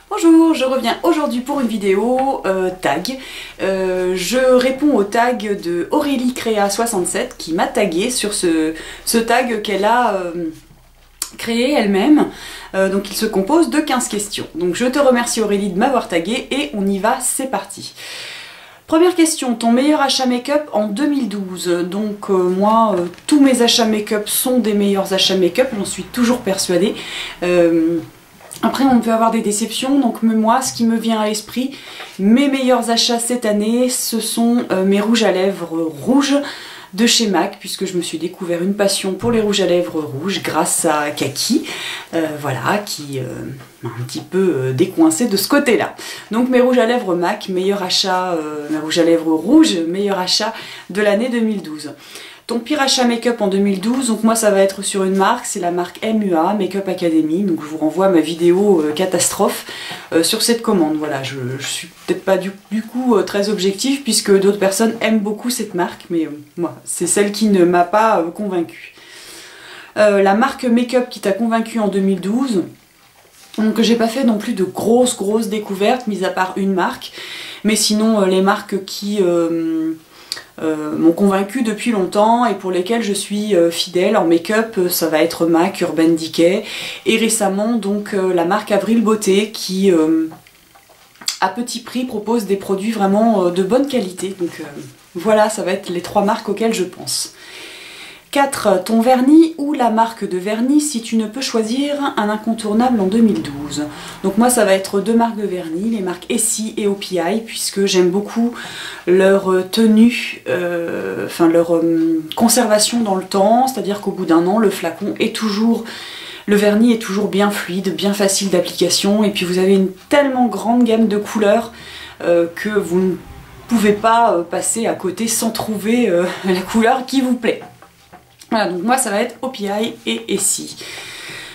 Bonjour, je reviens aujourd'hui pour une vidéo tag. Je réponds au tag de Aurélie Créa 67 qui m'a tagué sur ce tag qu'elle a créé elle-même. Donc il se compose de 15 questions. Donc je te remercie Aurélie de m'avoir tagué et on y va, c'est parti. Première question, ton meilleur achat make-up en 2012. Donc moi, tous mes achats make-up sont des meilleurs achats make-up, j'en suis toujours persuadée. Après on peut avoir des déceptions, donc moi ce qui me vient à l'esprit, mes meilleurs achats cette année, ce sont mes rouges à lèvres rouges de chez MAC, puisque je me suis découvert une passion pour les rouges à lèvres rouges grâce à Kaki, voilà, qui m'a un petit peu décoincé de ce côté-là. Donc mes rouges à lèvres MAC, meilleur achat, mes rouges à lèvres rouges, meilleur achat de l'année 2012. Ton pire achat make-up en 2012, donc moi ça va être sur une marque, c'est la marque MUA, Make-up Academy, donc je vous renvoie à ma vidéo catastrophe sur cette commande. Voilà, je suis peut-être pas du coup très objective puisque d'autres personnes aiment beaucoup cette marque, mais moi c'est celle qui ne m'a pas convaincue. La marque Make-up qui t'a convaincue en 2012, donc j'ai pas fait non plus de grosses découvertes, mis à part une marque, mais sinon les marques qui m'ont convaincue depuis longtemps et pour lesquelles je suis fidèle en make-up, ça va être MAC, Urban Decay et récemment donc la marque Avril Beauté qui à petit prix propose des produits vraiment de bonne qualité. Donc voilà, ça va être les trois marques auxquelles je pense. 4. Ton vernis ou la marque de vernis si tu ne peux choisir un incontournable en 2012. Donc moi ça va être deux marques de vernis, les marques Essie et OPI, puisque j'aime beaucoup leur tenue, enfin leur conservation dans le temps, c'est-à-dire qu'au bout d'un an le flacon est toujours, le vernis est toujours bien fluide, bien facile d'application, et puis vous avez une tellement grande gamme de couleurs que vous ne pouvez pas passer à côté sans trouver la couleur qui vous plaît. Voilà, donc moi ça va être OPI et Essie.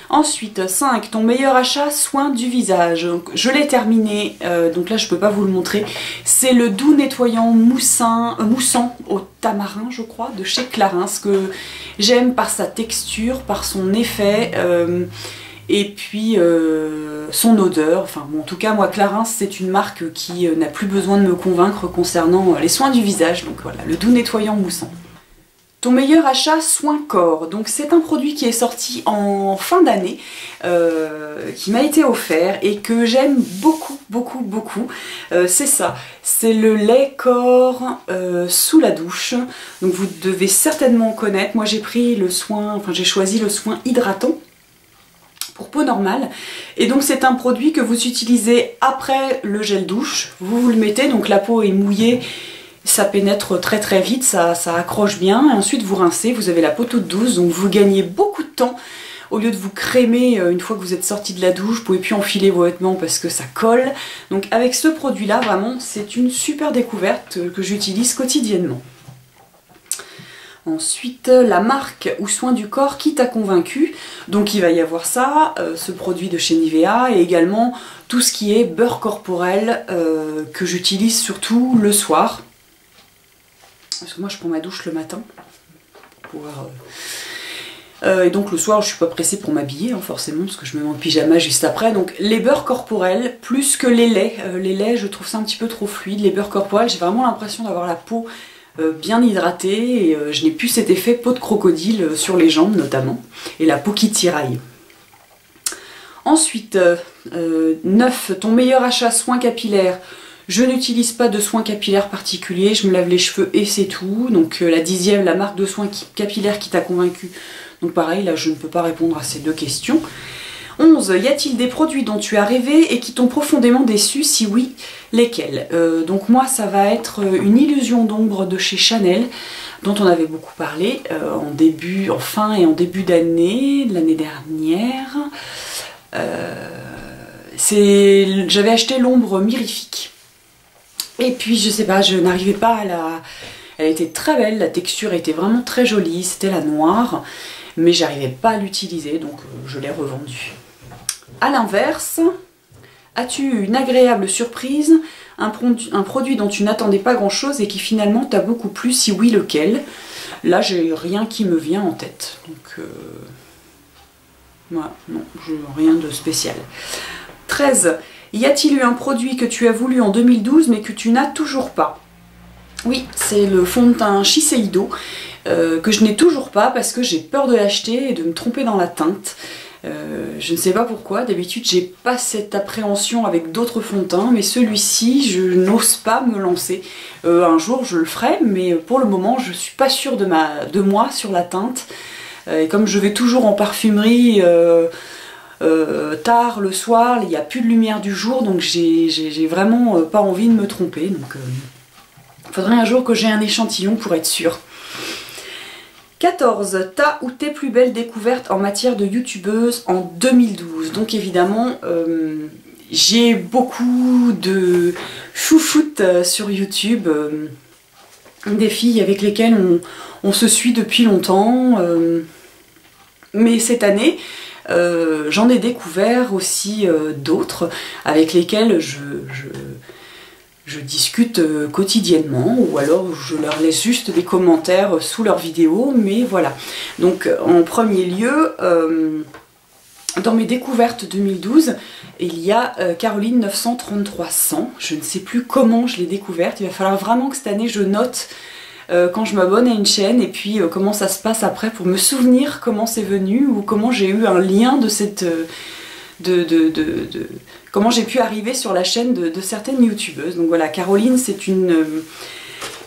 Ensuite, 5. Ton meilleur achat, soin du visage. Donc, je l'ai terminé, donc là je peux pas vous le montrer. C'est le doux nettoyant moussant au tamarin, je crois, de chez Clarins, que j'aime par sa texture, par son effet, et puis son odeur. Enfin bon, en tout cas moi Clarins c'est une marque qui n'a plus besoin de me convaincre concernant les soins du visage. Donc voilà, le doux nettoyant moussant. Ton meilleur achat soin corps, donc c'est un produit qui est sorti en fin d'année, qui m'a été offert et que j'aime beaucoup. C'est ça, c'est le lait corps sous la douche. Donc vous devez certainement connaître, moi j'ai pris le soin, enfin j'ai choisi le soin hydratant pour peau normale, et donc c'est un produit que vous utilisez après le gel douche, vous le mettez, donc la peau est mouillée, ça pénètre très vite, ça accroche bien, et ensuite vous rincez, vous avez la peau toute douce, donc vous gagnez beaucoup de temps. Au lieu de vous crémer une fois que vous êtes sorti de la douche, vous pouvez plus enfiler vos vêtements parce que ça colle. Donc avec ce produit là, vraiment, c'est une super découverte que j'utilise quotidiennement. Ensuite, la marque ou soin du corps qui t'a convaincu. Donc il va y avoir ça, ce produit de chez Nivea, et également tout ce qui est beurre corporel que j'utilise surtout le soir. Parce que moi je prends ma douche le matin pour pouvoir, et donc le soir je suis pas pressée pour m'habiller, hein, forcément, parce que je me mets en pyjama juste après. Donc les beurres corporels plus que les laits je trouve ça un petit peu trop fluide. Les beurres corporels, j'ai vraiment l'impression d'avoir la peau bien hydratée, et je n'ai plus cet effet peau de crocodile sur les jambes notamment, et la peau qui tiraille. Ensuite, 9. Ton meilleur achat soin capillaire. Je n'utilise pas de soins capillaires particuliers, je me lave les cheveux et c'est tout. Donc la 10e, la marque de soins capillaires qui t'a convaincu. Donc pareil, là je ne peux pas répondre à ces deux questions. 11. Y a-t-il des produits dont tu as rêvé et qui t'ont profondément déçu? Si oui, lesquels? Donc moi ça va être une illusion d'ombre de chez Chanel, dont on avait beaucoup parlé en fin et en début d'année, l'année dernière. J'avais acheté l'ombre mirifique. Et puis je sais pas, je n'arrivais pas à la... Elle était très belle, la texture était vraiment très jolie, c'était la noire, mais j'arrivais pas à l'utiliser, donc je l'ai revendue. A l'inverse, as-tu une agréable surprise, un produit dont tu n'attendais pas grand chose et qui finalement t'a beaucoup plu? Si oui, lequel? Là j'ai rien qui me vient en tête, donc voilà, non, rien de spécial. 13. Y a-t-il eu un produit que tu as voulu en 2012 mais que tu n'as toujours pas? Oui, c'est le fond de teint Shiseido que je n'ai toujours pas parce que j'ai peur de l'acheter et de me tromper dans la teinte. Je ne sais pas pourquoi, d'habitude j'ai pas cette appréhension avec d'autres fonds de teint, mais celui-ci je n'ose pas me lancer. Un jour je le ferai, mais pour le moment je suis pas sûre de moi sur la teinte. Et comme je vais toujours en parfumerie tard le soir, il n'y a plus de lumière du jour, donc j'ai vraiment pas envie de me tromper. Donc il faudrait un jour que j'ai un échantillon pour être sûre. 14. Ta ou tes plus belles découvertes en matière de youtubeuse en 2012. Donc évidemment, j'ai beaucoup de chouchoutes sur YouTube, des filles avec lesquelles on se suit depuis longtemps. Mais cette année, j'en ai découvert aussi d'autres avec lesquelles je discute quotidiennement, ou alors je leur laisse juste des commentaires sous leurs vidéos, mais voilà. Donc en premier lieu, dans mes découvertes 2012, il y a Caroline 93300. Je ne sais plus comment je l'ai découverte, il va falloir vraiment que cette année je note quand je m'abonne à une chaîne et puis comment ça se passe après pour me souvenir comment c'est venu ou comment j'ai eu un lien de cette... comment j'ai pu arriver sur la chaîne de certaines youtubeuses. Donc voilà, Caroline, c'est une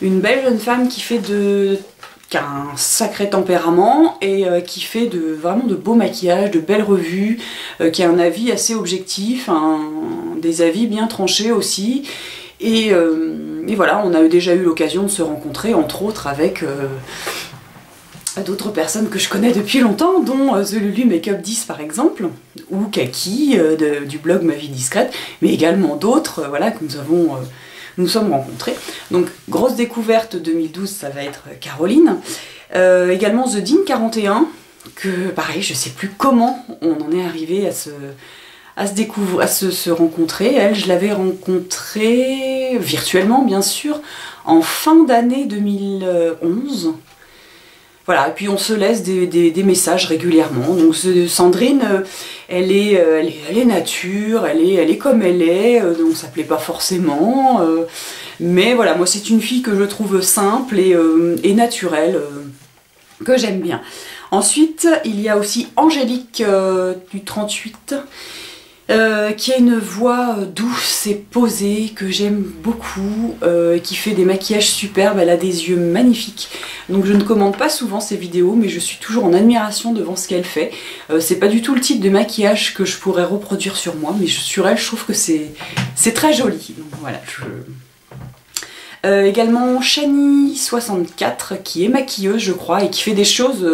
belle jeune femme qui a un sacré tempérament et qui fait vraiment de beaux maquillages, de belles revues, qui a un avis assez objectif, des avis bien tranchés aussi. Et voilà, on a déjà eu l'occasion de se rencontrer, entre autres avec d'autres personnes que je connais depuis longtemps, dont The Lulu Makeup 10 par exemple, ou Kaki du blog Ma Vie Discrète, mais également d'autres voilà, que nous sommes rencontrés. Donc grosse découverte 2012, ça va être Caroline. Également The Dean 41, que pareil, je sais plus comment on en est arrivé à se rencontrer. Elle, je l'avais rencontrée virtuellement bien sûr, en fin d'année 2011. Voilà, et puis on se laisse des messages régulièrement. Donc Sandrine, elle est nature, elle est comme elle est, donc ça plaît pas forcément. Mais voilà, moi c'est une fille que je trouve simple et naturelle, que j'aime bien. Ensuite, il y a aussi Angélique du 38, qui a une voix douce et posée, que j'aime beaucoup, qui fait des maquillages superbes, elle a des yeux magnifiques. Donc je ne commande pas souvent ses vidéos, mais je suis toujours en admiration devant ce qu'elle fait. C'est pas du tout le type de maquillage que je pourrais reproduire sur moi, mais sur elle je trouve que c'est très joli. Donc voilà, également Shani 64, qui est maquilleuse je crois, et qui fait des choses...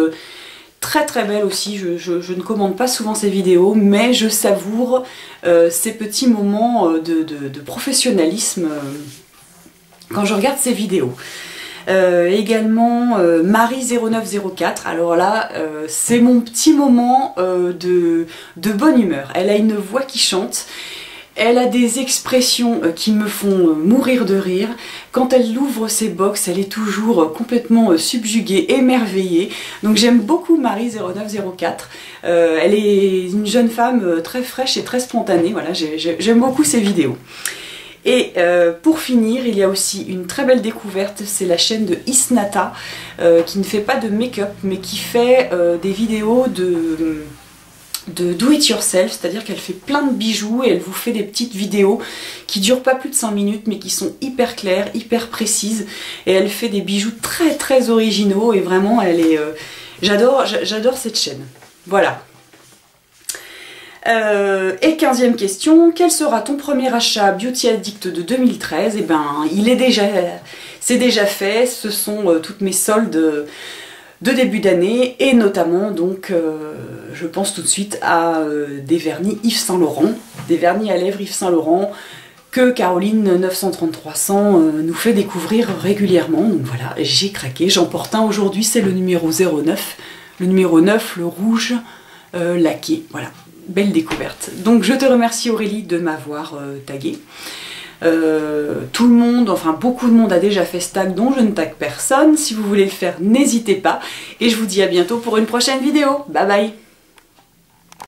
très très belle aussi, je ne commande pas souvent ses vidéos, mais je savoure ces petits moments de professionnalisme quand je regarde ses vidéos. Également Marie0904, alors là c'est mon petit moment de bonne humeur. Elle a une voix qui chante. Elle a des expressions qui me font mourir de rire. Quand elle ouvre ses box, elle est toujours complètement subjuguée, émerveillée. Donc j'aime beaucoup Marie0904. Elle est une jeune femme très fraîche et très spontanée. Voilà, j'aime beaucoup ses vidéos. Et pour finir, il y a aussi une très belle découverte, c'est la chaîne de Isnata, qui ne fait pas de make-up, mais qui fait des vidéos de do it yourself, c'est-à-dire qu'elle fait plein de bijoux et elle vous fait des petites vidéos qui durent pas plus de 5 minutes mais qui sont hyper claires, hyper précises, et elle fait des bijoux très très originaux et vraiment elle est... j'adore cette chaîne. Voilà. Et 15e question, quel sera ton premier achat Beauty Addict de 2013? Eh ben, c'est déjà fait, ce sont toutes mes soldes de début d'année, et notamment donc je pense tout de suite à des vernis Yves Saint Laurent, des vernis à lèvres Yves Saint Laurent que Caroline 93300 nous fait découvrir régulièrement. Donc voilà, j'ai craqué, j'en porte un aujourd'hui, c'est le numéro 09, le numéro 9, le rouge laqué, voilà, belle découverte. Donc je te remercie Aurélie de m'avoir tagué. Tout le monde, enfin beaucoup de monde a déjà fait ce tag, dont je ne tag personne. Si vous voulez le faire, n'hésitez pas. Et je vous dis à bientôt pour une prochaine vidéo. Bye bye.